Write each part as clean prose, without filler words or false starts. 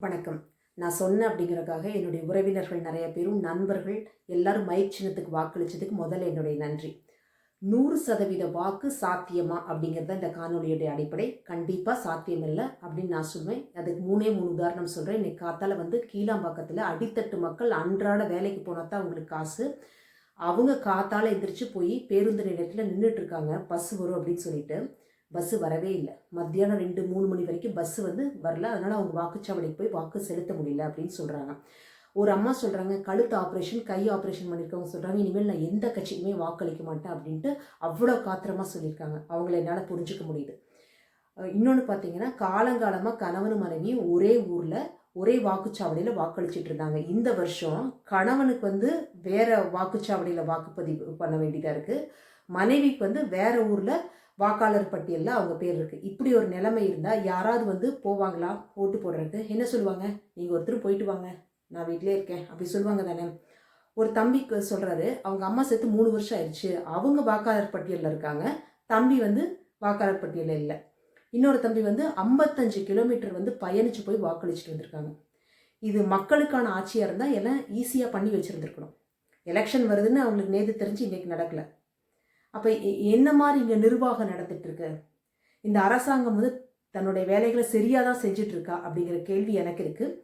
வணக்கம். நான் சொன்னேன் அப்படிங்கிறதுக்காக என்னுடைய உறவினர்கள் நிறைய பேரும், நண்பர்கள் எல்லாரும் மைக் சின்னத்துக்கு வாக்களிச்சதுக்கு முதல்ல என்னுடைய நன்றி. 100% வாக்கு சாத்தியமா அப்படிங்கிறது தான் இந்த காணொலியுடைய அடிப்படை. கண்டிப்பாக சாத்தியம் இல்லை அப்படின்னு நான் சொல்வேன். அதுக்கு 3 உதாரணம் சொல்கிறேன். இன்னைக்கு காத்தால கீழாம்பாக்கத்தில் அடித்தட்டு மக்கள் அன்றாட வேலைக்கு போனால் தான் அவங்களுக்கு காசு. அவங்க காத்தால எந்திரிச்சு போய் பேருந்து நிலையத்தில் நின்றுட்டு இருக்காங்க, பஸ் வரும் அப்படின்னு சொல்லிட்டு. பஸ்ஸு வரவே இல்லை. மத்தியானம் 2-3 மணி வரைக்கும் பஸ்ஸு வரல. அதனால் அவங்க வாக்குச்சாவடிக்கு போய் வாக்கு செலுத்த முடியல அப்படின்னு சொல்கிறாங்க. ஒரு அம்மா சொல்கிறாங்க, கழுத்து ஆப்ரேஷன், கை ஆப்ரேஷன் பண்ணியிருக்கவங்க சொல்கிறாங்க, இனிமேல் நான் எந்த கட்சிக்குமே வாக்களிக்க மாட்டேன் அப்படின்ட்டு அவ்வளோ காத்திரமாக சொல்லியிருக்காங்க. அவங்கள என்னால் புரிஞ்சிக்க முடியுது. இன்னொன்று பார்த்தீங்கன்னா, காலங்காலமாக கணவனும் மனைவியும் ஒரே ஊரில் ஒரே வாக்குச்சாவடியில் வாக்களிச்சிட்டு இருந்தாங்க. இந்த வருஷம் கணவனுக்கு வேறு வாக்குச்சாவடியில் வாக்குப்பதிவு பண்ண வேண்டியதாக இருக்குது. மனைவிக்கு வேறு ஊரில் வாக்காளர் பட்டியலில் அவங்க பேர் இருக்குது. இப்படி ஒரு நிலைமை இருந்தால் யாராவது போவாங்களா ஓட்டு போடுறதுக்கு? என்ன சொல்லுவாங்க? நீங்கள் ஒருத்தர் போயிட்டு வாங்க, நான் வீட்டிலே இருக்கேன் அப்படி சொல்லுவாங்க தானே. ஒரு தம்பிக்கு சொல்கிறாரு, அவங்க அம்மா செத்து 3 வருஷம் ஆயிடுச்சு, அவங்க வாக்காளர் பட்டியலில் இருக்காங்க, தம்பி வாக்காளர் பட்டியலில் இல்லை. இன்னொரு தம்பி 55 கிலோமீட்டர் பயணித்து போய் வாக்களிச்சுட்டு வந்திருக்காங்க. இது மக்களுக்கான ஆட்சியாக இருந்தால் எல்லாம் ஈஸியாக பண்ணி வச்சுருந்துருக்கணும். எலெக்ஷன் வருதுன்னு அவங்களுக்கு நேற்று தெரிஞ்சு இன்றைக்கி நடக்கலை. அப்போ என்ன மாதிரி இங்கே நிர்வாகம் நடந்துகிட்ருக்கு? இந்த அரசாங்கம் தன்னுடைய வேலைகளை சரியாக தான் செஞ்சிட்ருக்கா அப்படிங்கிற கேள்வி எனக்கு இருக்குது.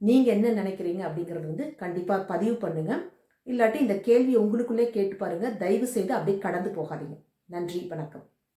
நீங்கள் என்ன நினைக்கிறீங்க அப்படிங்கிறது கண்டிப்பாக பதிவு பண்ணுங்கள். இல்லாட்டி இந்த கேள்வியை உங்களுக்குள்ளே கேட்டு பாருங்கள். தயவு செய்து அப்படியே கடந்து போகாதீங்க. நன்றி, வணக்கம்.